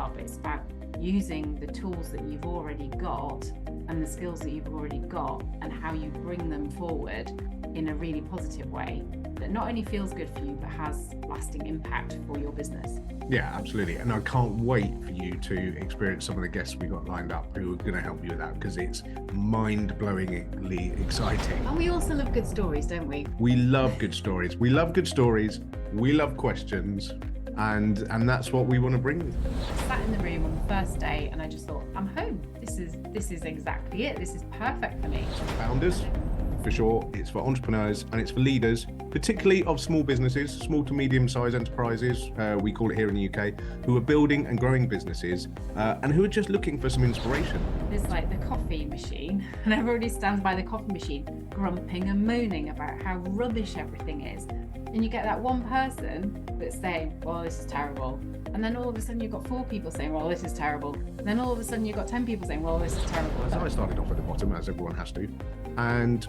start, but it's about using the tools that you've already got and the skills that you've already got and how you bring them forward in a really positive way that not only feels good for you, but has lasting impact for your business. Yeah, absolutely. And I can't wait for you to experience some of the guests we got lined up who are going to help you with that, because it's mind-blowingly exciting. And we also love good stories, don't we? We love good stories. We love good stories. We love questions. And that's what we want to bring you. I sat in the room on the first day and I just thought, I'm home. This is exactly it. This is perfect for me. Founders, for sure. It's for entrepreneurs and it's for leaders, particularly of small businesses, small to medium-sized enterprises, we call it here in the UK, who are building and growing businesses and who are just looking for some inspiration. There's like the coffee machine, and everybody stands by the coffee machine grumping and moaning about how rubbish everything is. And you get that one person that's saying, well, this is terrible. And then all of a sudden you've got 4 people saying, well, this is terrible. And then all of a sudden you've got 10 people saying, well, this is terrible. So I started off at the bottom, as everyone has to. And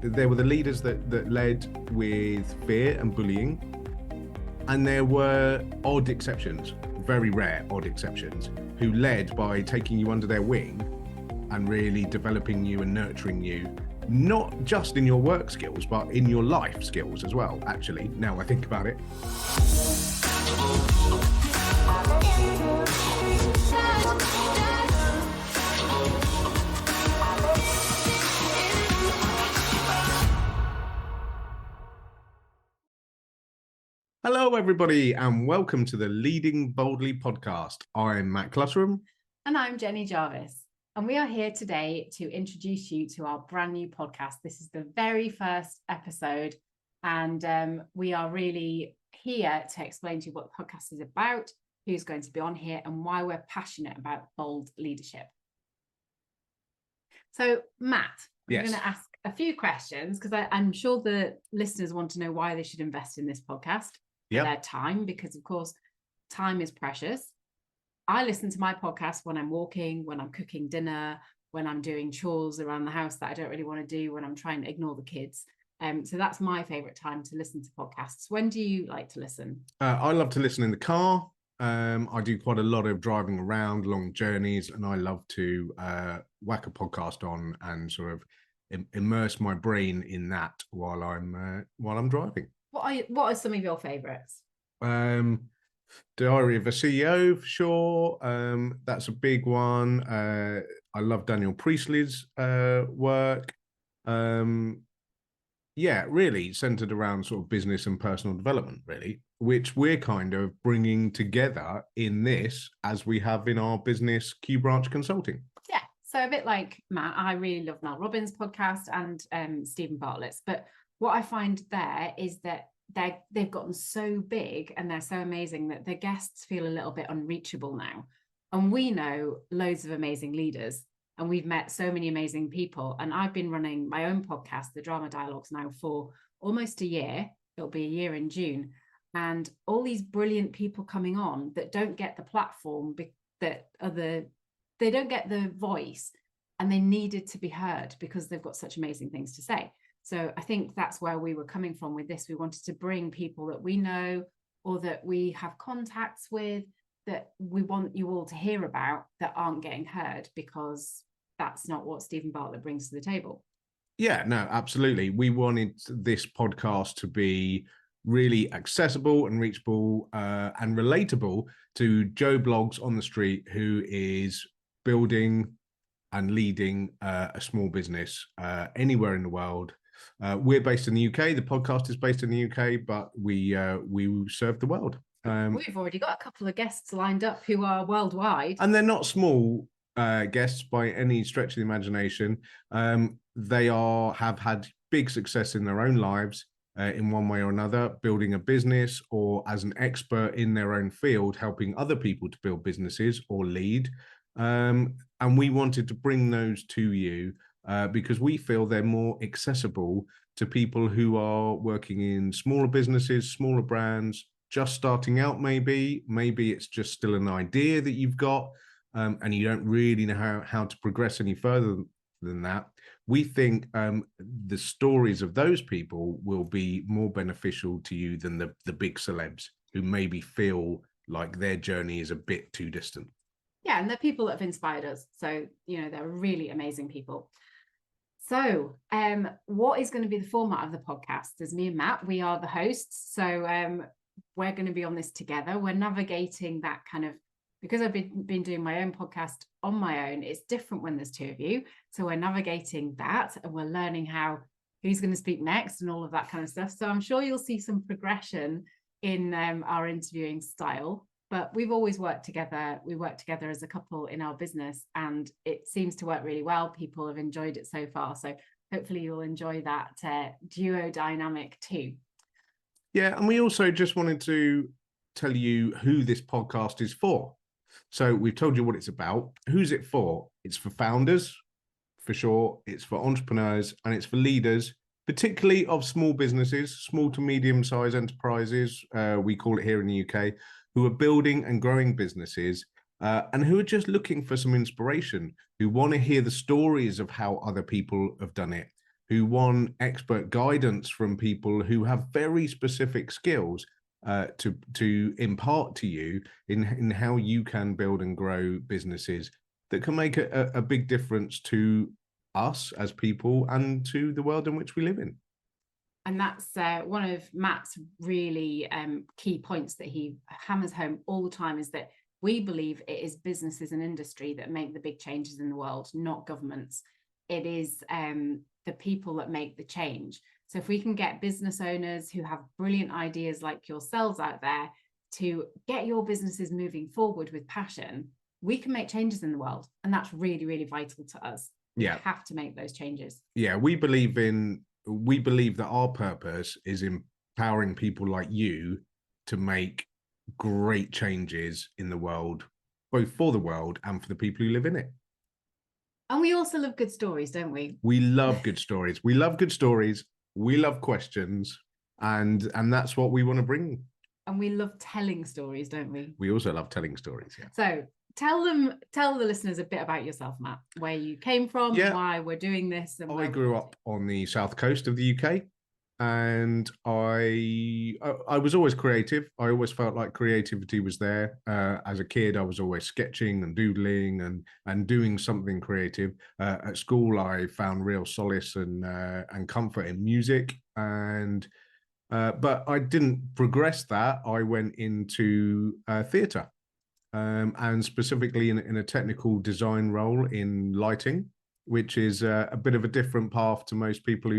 there were the leaders that led with fear and bullying. And there were odd exceptions, very rare odd exceptions, who led by taking you under their wing and really developing you and nurturing you, not just in your work skills, but in your life skills as well, actually, now I think about it. Hello, everybody, and welcome to the Leading Boldly podcast. I'm Matt Clutterham. And I'm Jenny Jarvis. And we are here today to introduce you to our brand new podcast. This is the very first episode. And we are really here to explain to you what the podcast is about, who's going to be on here, and why we're passionate about bold leadership. So, Matt, I'm going to ask a few questions because I'm sure the listeners want to know why they should invest in this podcast. Their time, because of course time is precious. I listen to my podcast when I'm walking, when I'm cooking dinner, when I'm doing chores around the house that I don't really want to do, when I'm trying to ignore the kids. So that's my favorite time to listen to podcasts. When do you like to listen? I love to listen in the car. I do quite a lot of driving around, long journeys, and I love to whack a podcast on and sort of immerse my brain in that while I'm driving. What are some of your favorites? Diary of a CEO, for sure. That's a big one. I love Daniel Priestley's work. Really centered around sort of business and personal development, really, which we're kind of bringing together in this as we have in our business Q Branch Consulting. Yeah, so a bit like Matt, I really love Mel Robbins' podcast and Stephen Bartlett's, but what I find there is that they've gotten so big and they're so amazing that their guests feel a little bit unreachable now. And we know loads of amazing leaders and we've met so many amazing people. And I've been running my own podcast, The Drama Dialogues, now for almost a year. It'll be a year in June. And all these brilliant people coming on that don't get the platform, they don't get the voice, and they needed to be heard because they've got such amazing things to say. So I think that's where we were coming from with this. We wanted to bring people that we know or that we have contacts with that we want you all to hear about that aren't getting heard, because that's not what Stephen Bartlett brings to the table. Yeah, no, absolutely. We wanted this podcast to be really accessible and reachable and relatable to Joe Bloggs on the street who is building and leading a small business anywhere in the world. We're based in the UK. The podcast is based in the UK, but we serve the world. We've already got a couple of guests lined up who are worldwide. And they're not small guests by any stretch of the imagination. They have had big success in their own lives in one way or another, building a business or as an expert in their own field, helping other people to build businesses or lead. And we wanted to bring those to you because we feel they're more accessible to people who are working in smaller businesses, smaller brands, just starting out maybe it's just still an idea that you've got and you don't really know how to progress any further than that. We think the stories of those people will be more beneficial to you than the big celebs who maybe feel like their journey is a bit too distant. Yeah, and they're people that have inspired us. So, they're really amazing people. So, what is going to be the format of the podcast? As me and Matt, we are the hosts. So, we're going to be on this together. We're navigating that kind of, because I've been doing my own podcast on my own, it's different when there's two of you. So we're navigating that, and we're learning who's going to speak next and all of that kind of stuff. So I'm sure you'll see some progression in our interviewing style. But we've always worked together. We work together as a couple in our business, and it seems to work really well. People have enjoyed it so far. So hopefully you'll enjoy that duo dynamic too. Yeah, and we also just wanted to tell you who this podcast is for. So we've told you what it's about. Who's it for? It's for founders, for sure. It's for entrepreneurs, and it's for leaders, particularly of small businesses, small to medium-sized enterprises, we call it here in the UK, who are building and growing businesses, and who are just looking for some inspiration, who want to hear the stories of how other people have done it, who want expert guidance from people who have very specific skills to impart to you in how you can build and grow businesses that can make a big difference to us as people and to the world in which we live in. And that's one of Matt's really key points that he hammers home all the time, is that we believe it is businesses and industry that make the big changes in the world, not governments. It is the people that make the change. So if we can get business owners who have brilliant ideas like yourselves out there to get your businesses moving forward with passion, we can make changes in the world. And that's really, really vital to us. We have to make those changes. Yeah, we believe that our purpose is empowering people like you to make great changes in the world, both for the world and for the people who live in it. And we also love good stories, don't we? We love good stories. We love good stories. We love questions, and that's what we want to bring. And we love telling stories, don't we? We also love telling stories. Yeah. So tell the listeners a bit about yourself, Matt, where you came from, why we're doing this. And I grew up on the south coast of the UK, and I was always creative. I always felt like creativity was there. As a kid, I was always sketching and doodling and doing something creative. At school, I found real solace and comfort in music. But I didn't progress that. I went into theatre, and specifically in a technical design role in lighting, which is a bit of a different path to most people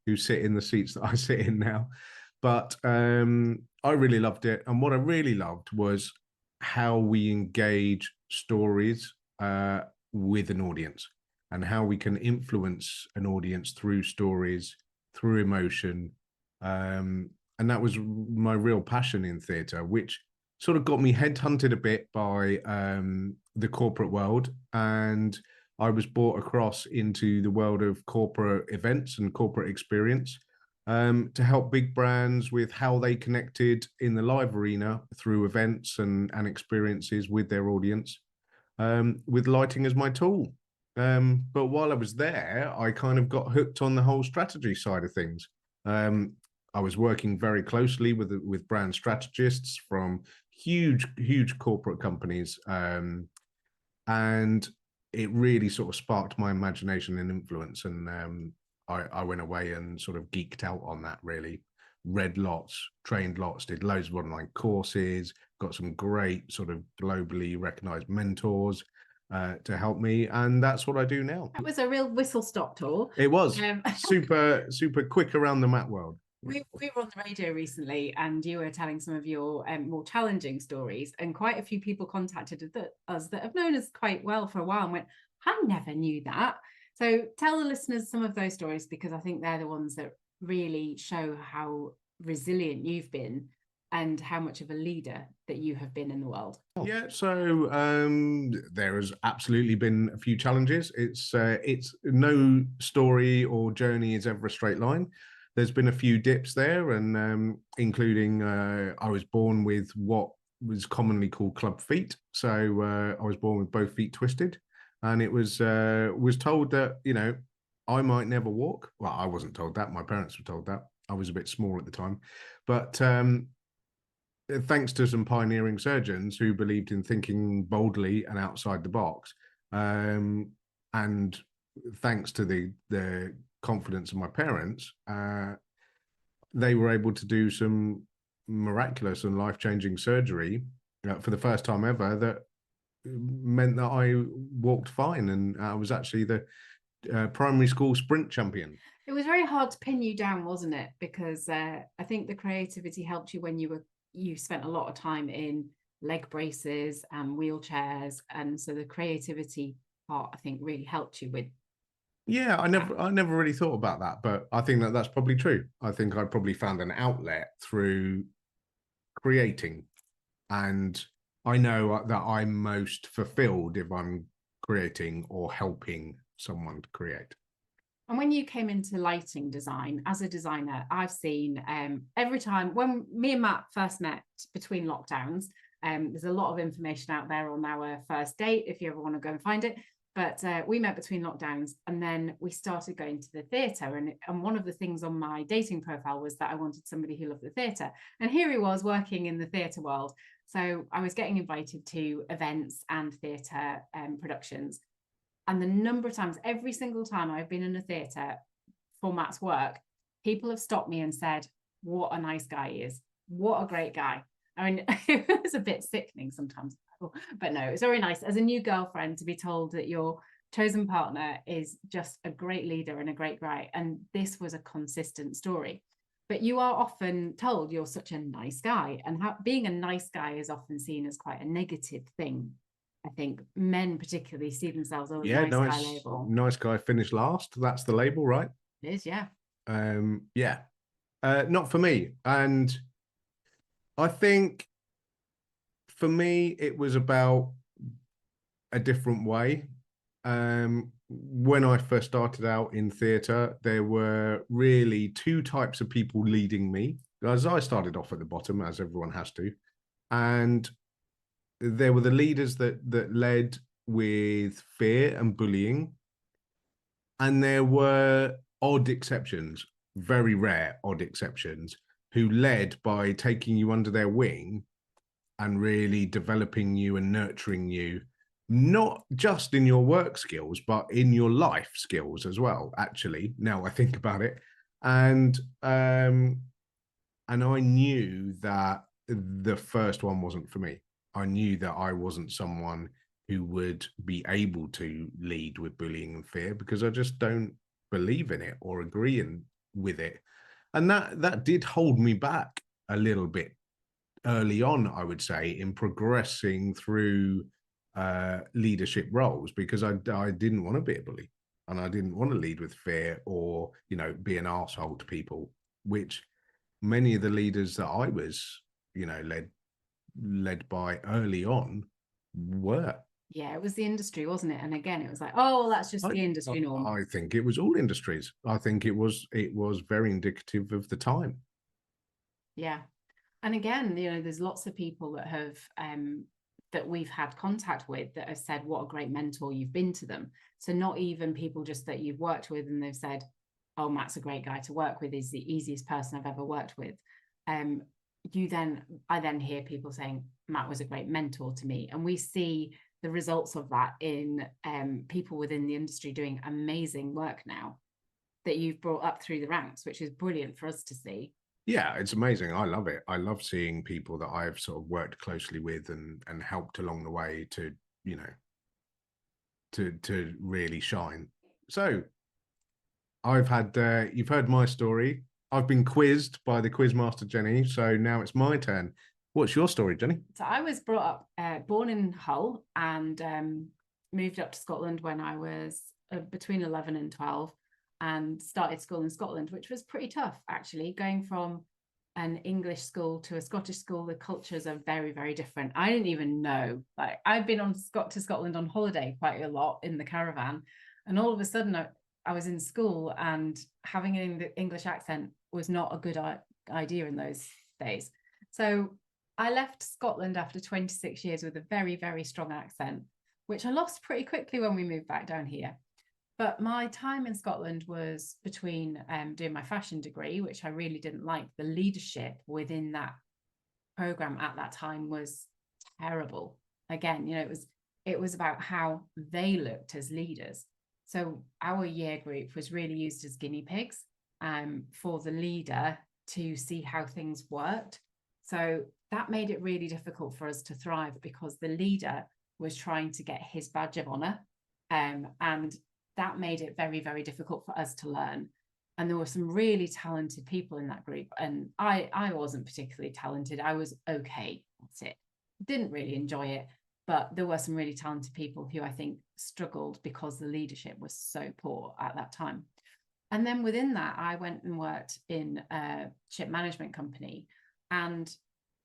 who sit in the seats that I sit in now. But I really loved it. And what I really loved was how we engage stories with an audience, and how we can influence an audience through stories, through emotion. And that was my real passion in theatre, which sort of got me headhunted a bit by the corporate world. And I was brought across into the world of corporate events and corporate experience to help big brands with how they connected in the live arena through events and experiences with their audience, with lighting as my tool. But while I was there, I kind of got hooked on the whole strategy side of things. I was working very closely with brand strategists from huge corporate companies, and it really sort of sparked my imagination and influence. And I went away and sort of geeked out on that, really. Read lots, trained lots, did loads of online courses, got some great sort of globally recognized mentors to help me. And that's what I do now. That was a real whistle-stop tour. It was super quick around the mat world. We were on the radio recently, and you were telling some of your more challenging stories, and quite a few people contacted us that have known us quite well for a while and went, I never knew that. So tell the listeners some of those stories, because I think they're the ones that really show how resilient you've been and how much of a leader that you have been in the world. Yeah, so there has absolutely been a few challenges. It's no story or journey is ever a straight line. There's been a few dips there, and including I was born with what was commonly called club feet. So I was born with both feet twisted, and it was told that, you know, I might never walk. Well, I wasn't told that. My parents were told that. I was a bit small at the time, but thanks to some pioneering surgeons who believed in thinking boldly and outside the box, and thanks to the confidence of my parents, they were able to do some miraculous and life-changing surgery for the first time ever that meant that I walked fine, and I was actually the primary school sprint champion. It was very hard to pin you down, wasn't it? Because I think the creativity helped you when you spent a lot of time in leg braces and wheelchairs, and so the creativity part, I think, really helped you with. Yeah, I never really thought about that, but I think that that's probably true. I think I probably found an outlet through creating, and I know that I'm most fulfilled if I'm creating or helping someone to create. And when you came into lighting design as a designer, I've seen every time when me and Matt first met between lockdowns, there's a lot of information out there on our first date if you ever want to go and find it. But we met between lockdowns, and then we started going to the theatre. And one of the things on my dating profile was that I wanted somebody who loved the theatre. And here he was working in the theatre world. So I was getting invited to events and theatre productions. And the number of times, every single time I've been in a theatre for Matt's work, people have stopped me and said, what a nice guy he is. What a great guy. I mean, it was a bit sickening sometimes, but no, it's very nice as a new girlfriend to be told that your chosen partner is just a great leader and a great guy. And this was a consistent story. But you are often told you're such a nice guy, and being a nice guy is often seen as quite a negative thing. I think men particularly see themselves as Yeah, nice guy label. Nice guy finished last. That's the label, right? It is, yeah. Yeah. Not for me. And I think for me, it was about a different way. When I first started out in theatre, there were really two types of people leading me. As I started off at the bottom, as everyone has to, and there were the leaders that led with fear and bullying, and there were odd exceptions, very rare odd exceptions, who led by taking you under their wing and really developing you and nurturing you, not just in your work skills, but in your life skills as well, actually, now I think about it. And I knew that the first one wasn't for me. I knew that I wasn't someone who would be able to lead with bullying and fear, because I just don't believe in it or agree with it. And that did hold me back a little bit early on, I would say, in progressing through leadership roles, because I didn't want to be a bully, and I didn't want to lead with fear or, be an arsehole to people, which many of the leaders that I was, led by early on were. Yeah, it was the industry, wasn't it? And again, it was like, oh, that's just the industry norm. I think it was all industries. I think it was very indicative of the time. Yeah. And again, there's lots of people that have that we've had contact with that have said what a great mentor you've been to them. So not even people just that you've worked with and they've said, oh, Matt's a great guy to work with, he's the easiest person I've ever worked with. I then hear people saying Matt was a great mentor to me, and we see the results of that in people within the industry doing amazing work now that you've brought up through the ranks, which is brilliant for us to see. Yeah, it's amazing. I love it. I love seeing people that I've sort of worked closely with and helped along the way to, to really shine. So I've had, you've heard my story. I've been quizzed by the quizmaster, Jenny. So now it's my turn. What's your story, Jenny? So I was brought up, born in Hull, and moved up to Scotland when I was between 11 and 12, and started school in Scotland, which was pretty tough, actually. Going from an English school to a Scottish school, the cultures are very, very different. I didn't even know. Like, I'd been to Scotland on holiday quite a lot in the caravan, and all of a sudden I was in school, and having an English accent was not a good idea in those days. So I left Scotland after 26 years with a very, very strong accent, which I lost pretty quickly when we moved back down here. But my time in Scotland was between doing my fashion degree, which I really didn't like the leadership within that program at that time was terrible. Again, it was about how they looked as leaders. So our year group was really used as guinea pigs for the leader to see how things worked. So that made it really difficult for us to thrive, because the leader was trying to get his badge of honor. And that made it very, very difficult for us to learn. And there were some really talented people in that group. And I wasn't particularly talented. I was okay. That's it. Didn't really enjoy it. But there were some really talented people who I think struggled because the leadership was so poor at that time. And then within that, I went and worked in a ship management company and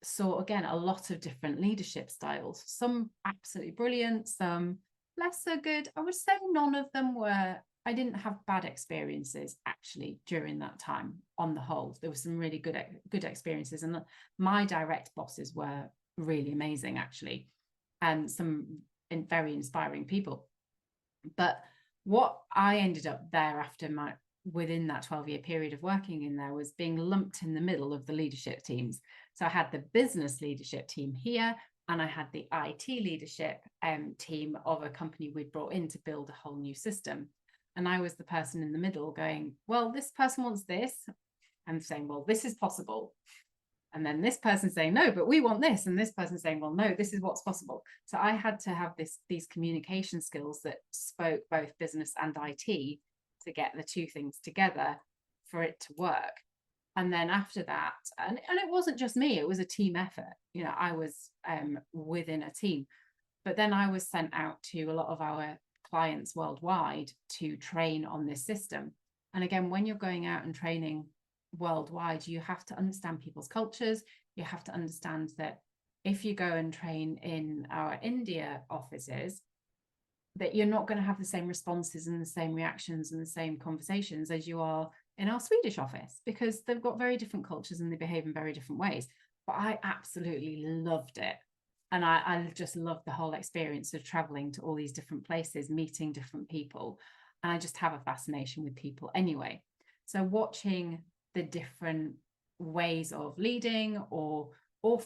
saw, again, a lot of different leadership styles, some absolutely brilliant, some less so good. I would say none of them were, I didn't have bad experiences actually during that time on the whole. There were some really good experiences, and my direct bosses were really amazing actually, and some very inspiring people. But what I ended up there after within that 12-year period of working in there was being lumped in the middle of the leadership teams. So I had the business leadership team here, and I had the IT leadership team of a company we'd brought in to build a whole new system. And I was the person in the middle going, well, this person wants this, and saying, well, this is possible. And then this person saying, no, but we want this. And this person saying, well, no, this is what's possible. So I had to have these communication skills that spoke both business and IT to get the two things together for it to work. And then after that, and it wasn't just me, it was a team effort. I was within a team. But then I was sent out to a lot of our clients worldwide to train on this system. And again, when you're going out and training worldwide, you have to understand people's cultures. You have to understand that if you go and train in our India offices, that you're not going to have the same responses and the same reactions and the same conversations as you are in our Swedish office, because they've got very different cultures and they behave in very different ways. But I absolutely loved it. And I just loved the whole experience of traveling to all these different places, meeting different people. And I just have a fascination with people anyway. So watching the different ways of leading or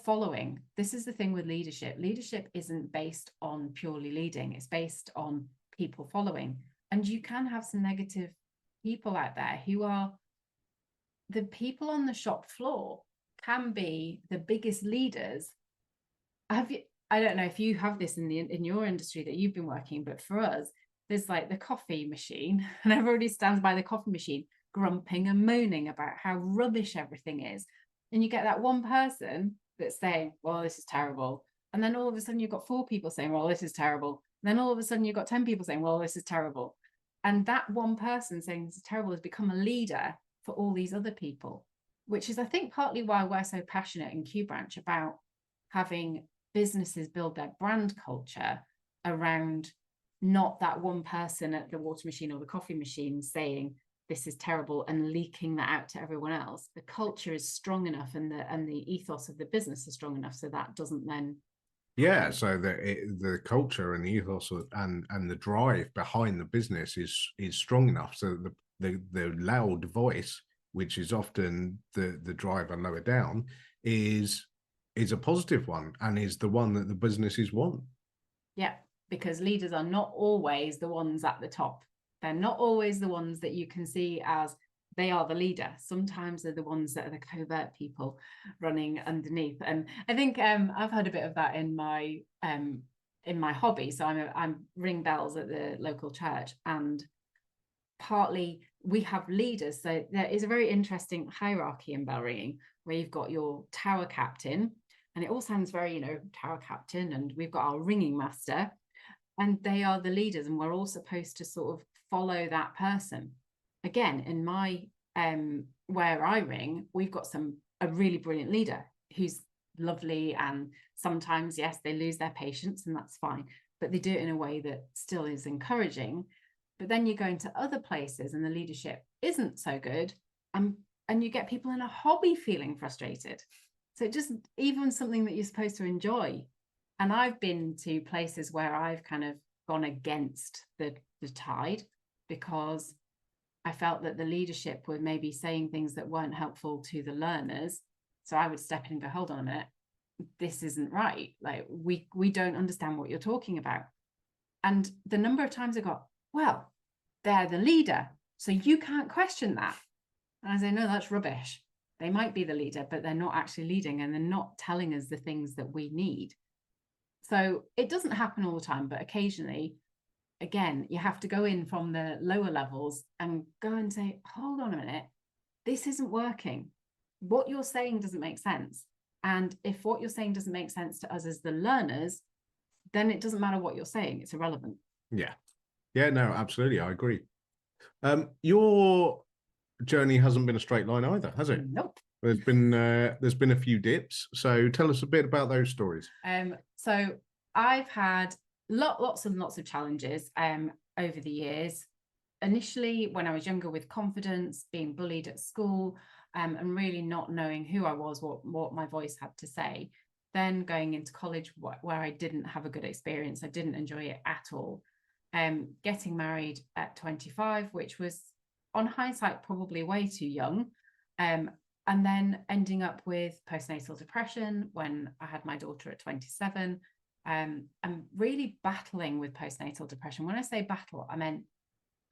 following. This is the thing with leadership. Leadership isn't based on purely leading. It's based on people following. And you can have some negative people out there who are the people on the shop floor, can be the biggest leaders. I don't know if you have this in your industry that you've been working, but for us, there's like the coffee machine, and everybody stands by the coffee machine grumping and moaning about how rubbish everything is. And you get that one person that's saying, well, this is terrible. And then all of a sudden you've got 4 people saying, well, this is terrible. And then all of a sudden you've got 10 people saying, well, this is terrible. And that one person saying this is terrible has become a leader for all these other people, which is, I think, partly why we're so passionate in Q Branch about having businesses build their brand culture around not that one person at the water machine or the coffee machine saying this is terrible and leaking that out to everyone else. The culture is strong enough, and the ethos of the business is strong enough, so that doesn't then. Yeah, so the culture and the ethos and the drive behind the business is strong enough, so the loud voice, which is often the driver lower down, is a positive one, and is the one that the businesses want. Yeah, because leaders are not always the ones at the top. They're not always the ones that you can see as they are the leader. Sometimes they're the ones that are the covert people running underneath. And I think I've had a bit of that in my hobby. So I'm ring bells at the local church, and partly we have leaders. So there is a very interesting hierarchy in bell ringing, where you've got your tower captain, and it all sounds very, tower captain, and we've got our ringing master, and they are the leaders, and we're all supposed to sort of follow that person. Again, in my where I ring, we've got a really brilliant leader who's lovely, and sometimes, yes, they lose their patience, and that's fine, but they do it in a way that still is encouraging. But then you go into other places and the leadership isn't so good, and you get people in a hobby feeling frustrated. So just even something that you're supposed to enjoy. And I've been to places where I've kind of gone against the tide, because I felt that the leadership were maybe saying things that weren't helpful to the learners. So I would step in and go, hold on a minute, this isn't right. Like, we don't understand what you're talking about. And the number of times I got, well, they're the leader, so you can't question that. And I say, no, that's rubbish. They might be the leader, but they're not actually leading, and they're not telling us the things that we need. So it doesn't happen all the time, but occasionally, again, you have to go in from the lower levels and go and say, hold on a minute, this isn't working. What you're saying doesn't make sense. And if what you're saying doesn't make sense to us as the learners, then it doesn't matter what you're saying. It's irrelevant. Yeah. Yeah, no, absolutely. I agree. Your journey hasn't been a straight line either, has it? Nope. There's been a few dips. So tell us a bit about those stories. So I've had lots and lots of challenges over the years. Initially, when I was younger, with confidence, being bullied at school, and really not knowing who I was, what my voice had to say. Then going into college where I didn't have a good experience. I didn't enjoy it at all. Getting married at 25, which was, on hindsight, probably way too young. And then ending up with postnatal depression when I had my daughter at 27. And really battling with postnatal depression. When I say battle, I meant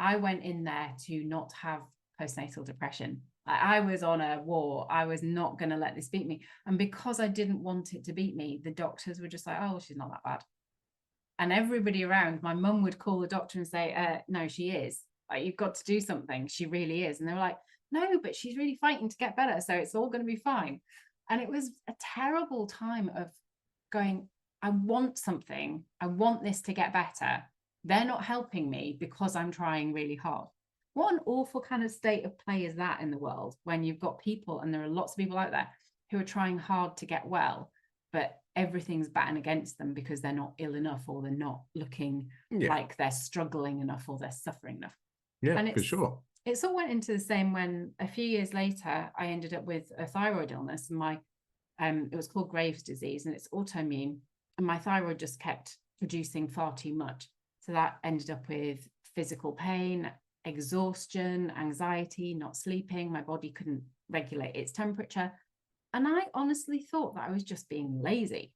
I went in there to not have postnatal depression. I was on a war. I was not going to let this beat me. And because I didn't want it to beat me, the doctors were just like, oh, she's not that bad. And everybody around, my mum would call the doctor and say, no, she is. Like, you've got to do something. She really is. And they were like, no, but she's really fighting to get better. So it's all going to be fine. And it was a terrible time of going, I want something. I want this to get better. They're not helping me because I'm trying really hard. What an awful kind of state of play is that in the world, when you've got people, and there are lots of people out there who are trying hard to get well, but everything's batting against them because they're not ill enough, or they're not looking like they're struggling enough, or they're suffering enough. Yeah, and for sure. It all went into the same when a few years later, I ended up with a thyroid illness, and it was called Graves' disease, and it's autoimmune. And my thyroid just kept producing far too much. So that ended up with physical pain, exhaustion, anxiety, not sleeping. My body couldn't regulate its temperature. And I honestly thought that I was just being lazy.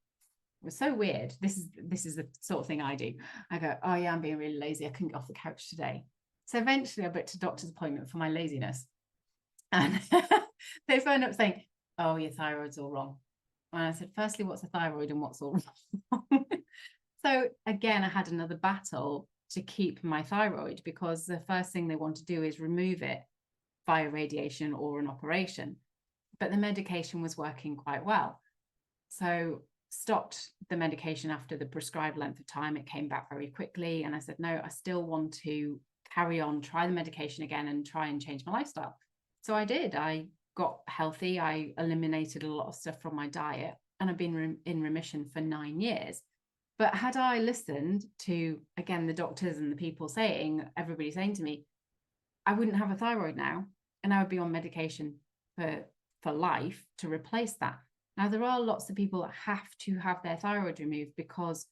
It was so weird. This is the sort of thing I do. I go, oh yeah, I'm being really lazy. I couldn't get off the couch today. So eventually I booked a doctor's appointment for my laziness. And they phoned up saying, oh, your thyroid's all wrong. And I said, firstly, what's a thyroid and what's all wrong? So again, I had another battle to keep my thyroid, because the first thing they want to do is remove it via radiation or an operation. But the medication was working quite well. So stopped the medication after the prescribed length of time. It came back very quickly. And I said, no, I still want to carry on, try the medication again and try and change my lifestyle. So I did. I got healthy. I eliminated a lot of stuff from my diet, and I've been in remission for 9 years. But had I listened to, again, the doctors and the people saying, everybody saying to me, I wouldn't have a thyroid now, and I would be on medication for life to replace that. Now, there are lots of people that have to have their thyroid removed because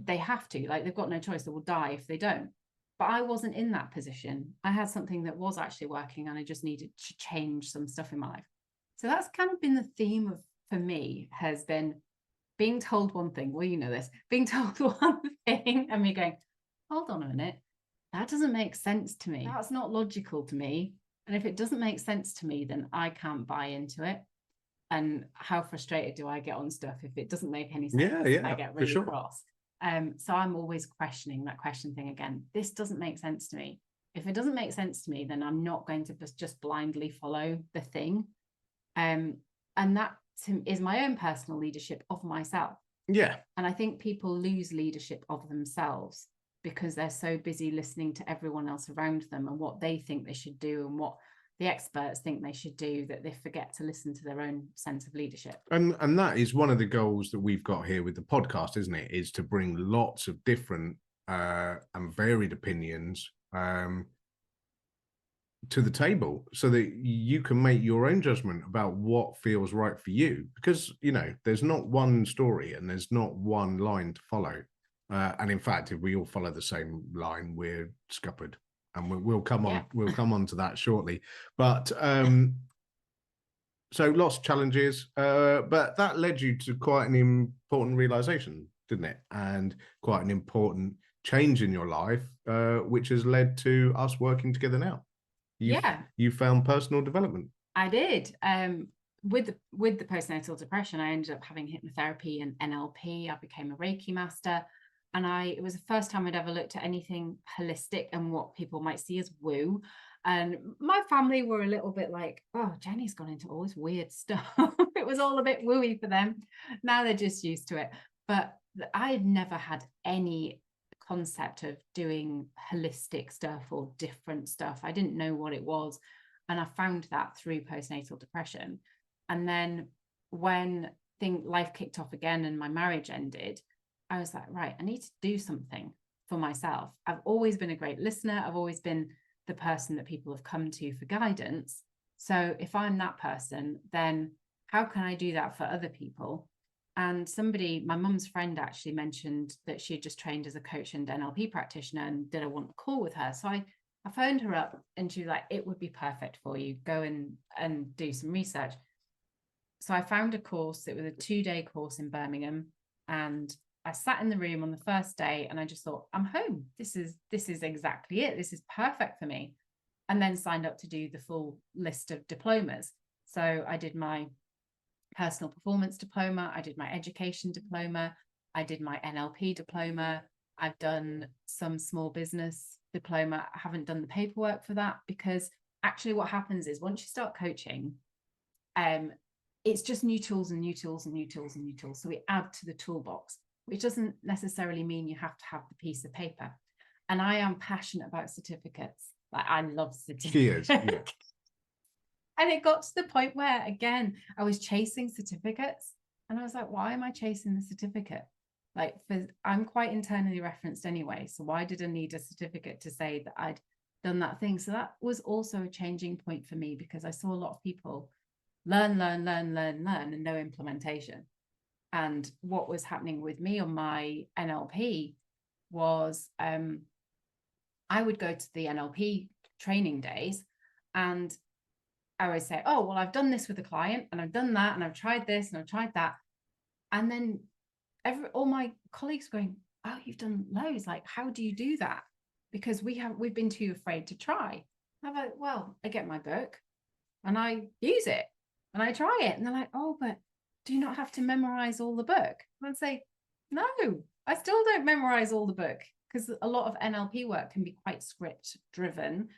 they have to, like, they've got no choice. They will die if they don't. But I wasn't in that position. I had something that was actually working, and I just needed to change some stuff in my life. So that's kind of been the theme for me, has been being told one thing. Well, you know this, being told one thing and me going, hold on a minute, that doesn't make sense to me. That's not logical to me. And if it doesn't make sense to me, then I can't buy into it. And how frustrated do I get on stuff if it doesn't make any sense? Yeah, I get really cross. So I'm always questioning that question thing again. This doesn't make sense to me. If it doesn't make sense to me, then I'm not going to just blindly follow the thing. And that is my own personal leadership of myself. Yeah. And I think people lose leadership of themselves because they're so busy listening to everyone else around them and what they think they should do and what the experts think they should do, that they forget to listen to their own sense of leadership. And that is one of the goals that we've got here with the podcast, isn't it? Is to bring lots of different and varied opinions to the table so that you can make your own judgment about what feels right for you. Because, you know, there's not one story and there's not one line to follow. And in fact, if we all follow the same line, we're scuppered. And we'll come on to that shortly. But So lots of challenges, but that led you to quite an important realization, didn't it? And quite an important change in your life, which has led to us working together now. You found personal development. I did. With the postnatal depression, I ended up having hypnotherapy and NLP. I became a Reiki master, and it was the first time I'd ever looked at anything holistic and what people might see as woo. And my family were a little bit like, oh, Jenny's gone into all this weird stuff. It was all a bit wooey for them. Now they're just used to it. But I had never had any concept of doing holistic stuff or different stuff. I didn't know what it was. And I found that through postnatal depression. And then when life kicked off again and my marriage ended, I was like, right, I need to do something for myself. I've always been a great listener. I've always been the person that people have come to for guidance. So if I'm that person, then how can I do that for other people? And my mum's friend actually mentioned that she had just trained as a coach and NLP practitioner, and did I want a call with her? So I phoned her up, and she was like, it would be perfect for you. Go and do some research. So I found a course. It was a 2-day course in Birmingham, and I sat in the room on the first day, and I just thought, I'm home. This is exactly it. This is perfect for me. And then signed up to do the full list of diplomas. So I did my personal performance diploma. I did my education diploma. I did my NLP diploma. I've done some small business diploma. I haven't done the paperwork for that, because actually what happens is once you start coaching, it's just new tools and new tools and new tools and new tools. So we add to the toolbox, which doesn't necessarily mean you have to have the piece of paper. And I am passionate about certificates. Like, I love certificates. Cheers. Yeah. And it got to the point where, again, I was chasing certificates, and I was like, why am I chasing the certificate? Like, I'm quite internally referenced anyway. So why did I need a certificate to say that I'd done that thing? So that was also a changing point for me, because I saw a lot of people learn, and no implementation. And what was happening with me on my NLP was I would go to the NLP training days, and I would say, oh, well, I've done this with a client, and I've done that, and I've tried this, and I've tried that. And then all my colleagues were going, oh, you've done loads. Like, how do you do that? Because we've been too afraid to try. I'm like, well, I get my book and I use it and I try it. And they're like, oh, but do you not have to memorize all the book? And I'd say, no, I still don't memorize all the book, because a lot of NLP work can be quite script driven,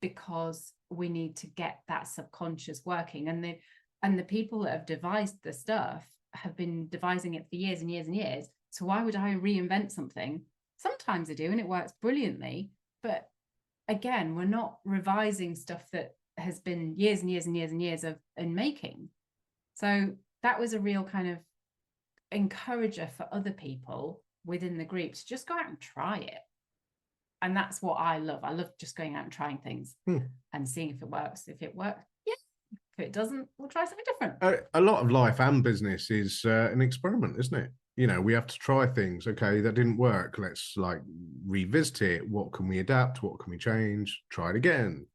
because we need to get that subconscious working. And the people that have devised the stuff have been devising it for years and years and years. So why would I reinvent something? Sometimes I do, and it works brilliantly. But again, we're not revising stuff that has been years and years and years and years of in making. So that was a real kind of encourager for other people within the group to just go out and try it. And that's what I love. I love just going out and trying things and seeing if it works. If it works, yeah. If it doesn't, we'll try something different. A lot of life and business is an experiment, isn't it? You know, we have to try things. Okay, that didn't work. Let's revisit it. What can we adapt? What can we change? Try it again.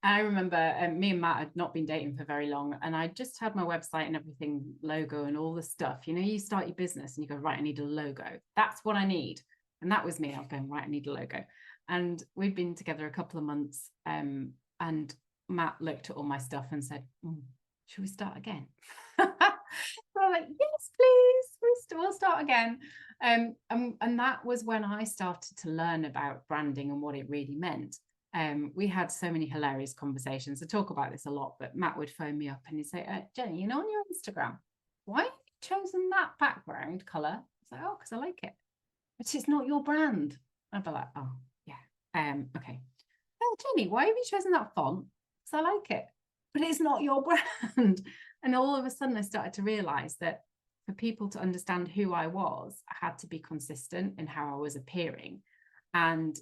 I remember me and Matt had not been dating for very long, and I just had my website and everything, logo and all the stuff. You know, you start your business and you go, right, I need a logo. That's what I need. And that was me. I was going, right, I need a logo. And we'd been together a couple of months, and Matt looked at all my stuff and said, should we start again? So I'm like, yes, please, we'll start again. And that was when I started to learn about branding and what it really meant. We had so many hilarious conversations. I talk about this a lot, but Matt would phone me up and he'd say, Jenny, you know, on your Instagram, why have you chosen that background color? I was like, oh, because I like it. But it's not your brand. I'd be like, oh, yeah. Okay. Oh, Jenny, why have you chosen that font? Because I like it. But it's not your brand. And all of a sudden I started to realize that for people to understand who I was, I had to be consistent in how I was appearing. And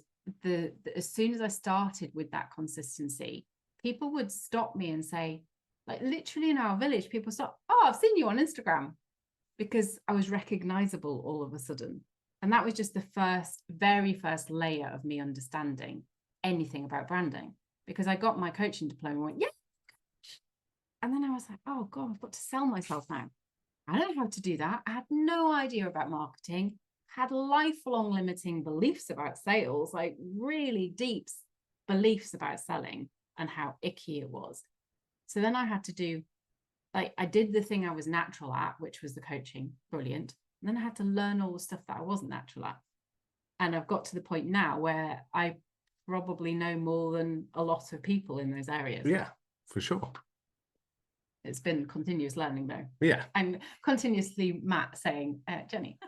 as soon as I started with that consistency, people would stop me and say, like, literally in our village, people stop, oh, I've seen you on Instagram, because I was recognizable all of a sudden. And that was just the very first layer of me understanding anything about branding, because I got my coaching diploma and went, yeah, And then I was like, oh God, I've got to sell myself now. I don't know how to do that. I had no idea about marketing, had lifelong limiting beliefs about sales, like really deep beliefs about selling and how icky it was. So then I had to do, like, I did the thing I was natural at, which was the coaching, brilliant. And then I had to learn all the stuff that I wasn't natural at. And I've got to the point now where I probably know more than a lot of people in those areas. Yeah, for sure. It's been continuous learning though. Yeah. I'm continuously Matt saying, Jenny.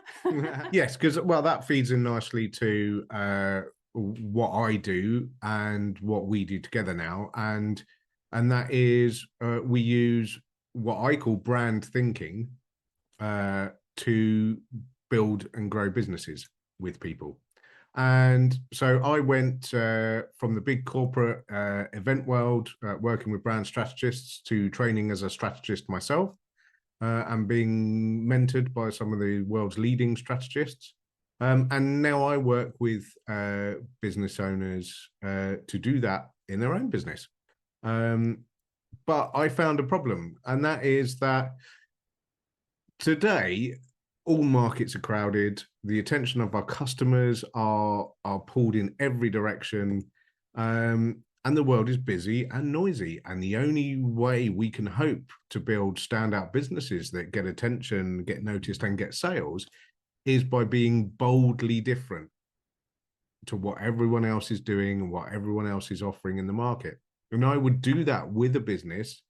Yes, because, well, that feeds in nicely to what I do and what we do together now. And that is we use what I call brand thinking to build and grow businesses with people. And so I went from the big corporate event world, working with brand strategists, to training as a strategist myself, and being mentored by some of the world's leading strategists. And now I work with business owners to do that in their own business. But I found a problem, and that is that today, all markets are crowded. The attention of our customers are pulled in every direction, and the world is busy and noisy. And the only way we can hope to build standout businesses that get attention, get noticed, and get sales is by being boldly different to what everyone else is doing and what everyone else is offering in the market. And I would do that with a business,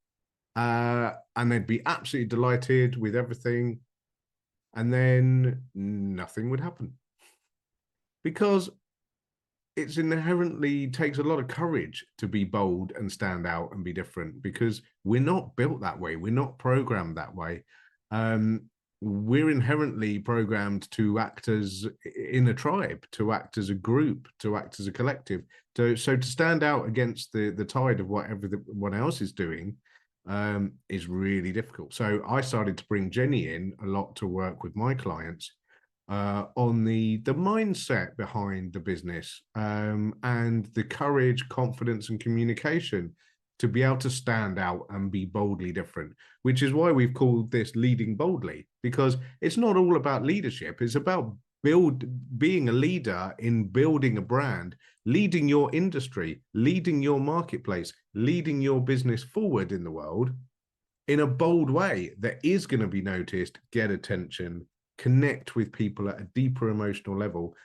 and they'd be absolutely delighted with everything. And then nothing would happen, because it's inherently takes a lot of courage to be bold and stand out and be different, because we're not built that way. We're not programmed that way. We're inherently programmed to act as in a tribe, to act as a group, to act as a collective. So to stand out against the tide of what everyone else is doing is really difficult. So I started to bring Jenny in a lot to work with my clients on the mindset behind the business, and the courage, confidence, and communication to be able to stand out and be boldly different, which is why we've called this Leading Boldly, because it's not all about leadership. It's about being a leader in building a brand, leading your industry, leading your marketplace, leading your business forward in the world in a bold way that is going to be noticed, get attention, connect with people at a deeper emotional level,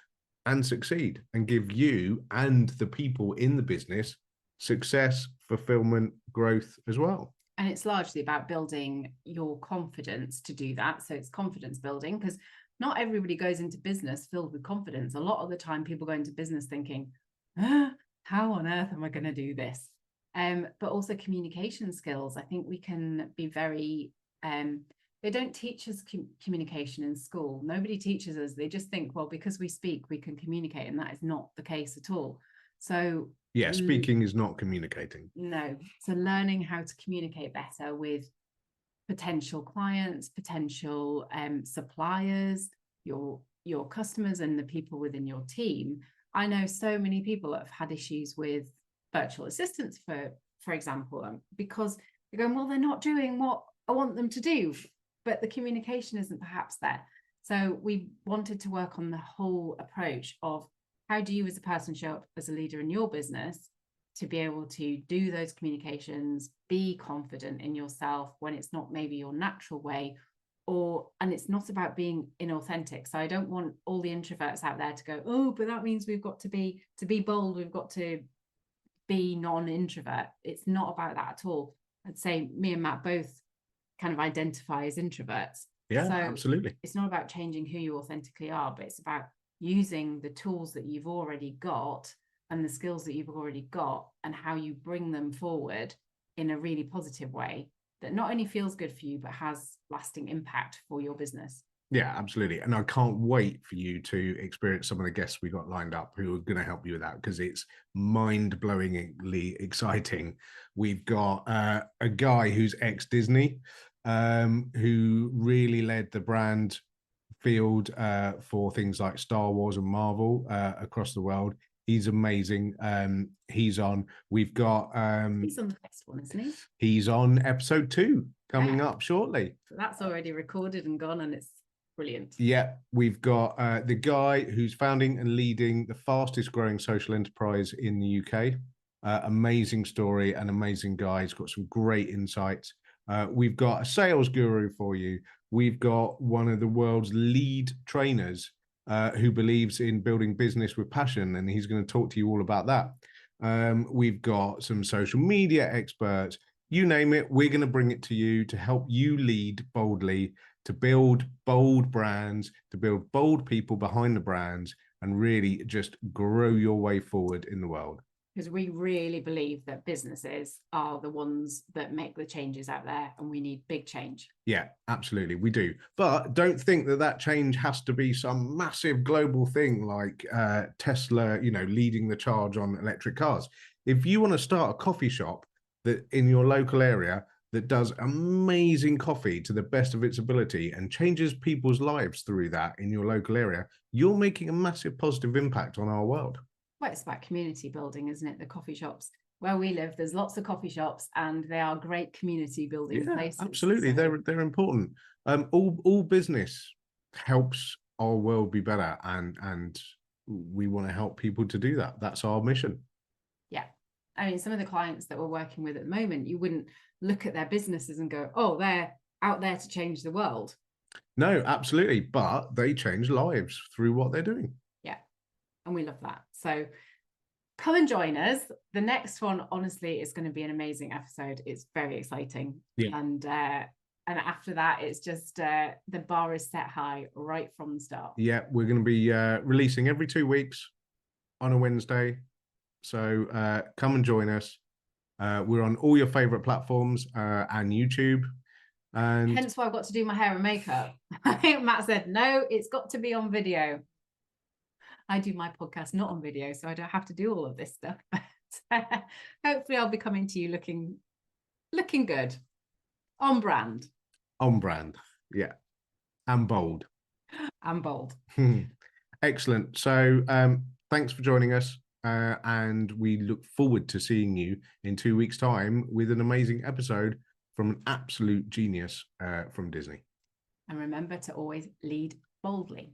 and succeed, and give you and the people in the business success, fulfillment, growth as well. And it's largely about building your confidence to do that. So it's confidence building, because not everybody goes into business filled with confidence. A lot of the time people go into business thinking, how on earth am I going to do this? But also communication skills. I think we can be very, they don't teach us communication in school. Nobody teaches us. They just think, well, because we speak, we can communicate. And that is not the case at all. So yeah, speaking is not communicating. No. So learning how to communicate better with potential clients, potential suppliers, your customers, and the people within your team. I know so many people that have had issues with virtual assistants, for example, because they're going, well, they're not doing what I want them to do, but the communication isn't perhaps there. So we wanted to work on the whole approach of how do you as a person show up as a leader in your business to be able to do those communications, be confident in yourself when it's not maybe your natural way, and it's not about being inauthentic. So I don't want all the introverts out there to go, oh, but that means we've got to be bold, we've got to be non-introvert. It's not about that at all. I'd say me and Matt both kind of identify as introverts. Yeah, so absolutely. It's not about changing who you authentically are, but it's about using the tools that you've already got and the skills that you've already got, and how you bring them forward in a really positive way that not only feels good for you, but has lasting impact for your business. Yeah, absolutely. And I can't wait for you to experience some of the guests we got lined up who are going to help you with that, because it's mind-blowingly exciting. We've got a guy who's ex-Disney, who really led the brand field for things like Star Wars and Marvel across the world. He's amazing. He's on. We've got He's on the next one, isn't he? He's on episode 2 coming up shortly. So that's already recorded and gone, and it's brilliant. Yeah, we've got the guy who's founding and leading the fastest growing social enterprise in the UK. Amazing story, an amazing guy. He's got some great insights. We've got a sales guru for you. We've got one of the world's lead trainers who believes in building business with passion, and he's going to talk to you all about that. We've got some social media experts. You name it, we're going to bring it to you to help you lead boldly, to build bold brands, to build bold people behind the brands, and really just grow your way forward in the world. Because we really believe that businesses are the ones that make the changes out there, and we need big change. Yeah, absolutely, we do. But don't think that that change has to be some massive global thing like Tesla, leading the charge on electric cars. If you want to start a coffee shop that in your local area that does amazing coffee to the best of its ability and changes people's lives through that in your local area, you're making a massive positive impact on our world. Well, it's about community building, isn't it? The coffee shops where we live, there's lots of coffee shops, and they are great community building places. Absolutely, so they're important. All business helps our world be better, and we want to help people to do that. That's our mission. Yeah, I mean, some of the clients that we're working with at the moment, you wouldn't look at their businesses and go, "Oh, they're out there to change the world." No, absolutely, but they change lives through what they're doing. And we love that. So come and join us. The next one, honestly, is going to be an amazing episode. It's very exciting. Yeah. And after that, it's just the bar is set high right from the start. Yeah, we're going to be releasing every 2 weeks on a Wednesday. So come and join us. We're on all your favorite platforms and YouTube. And hence why I've got to do my hair and makeup. I think Matt said, no, it's got to be on video. I do my podcast not on video, so I don't have to do all of this stuff. But hopefully I'll be coming to you looking good. On brand. On brand, yeah. And bold. And bold. Excellent. So thanks for joining us. And we look forward to seeing you in 2 weeks' time with an amazing episode from an absolute genius from Disney. And remember to always lead boldly.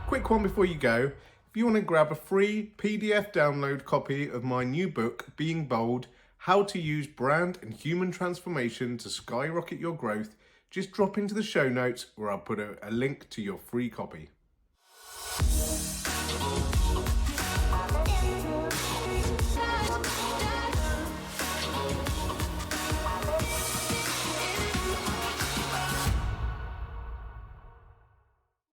Quick one before you go. If you want to grab a free PDF download copy of my new book, Being Bold, How to Use Brand and Human Transformation to Skyrocket Your Growth, just drop into the show notes where I'll put a link to your free copy.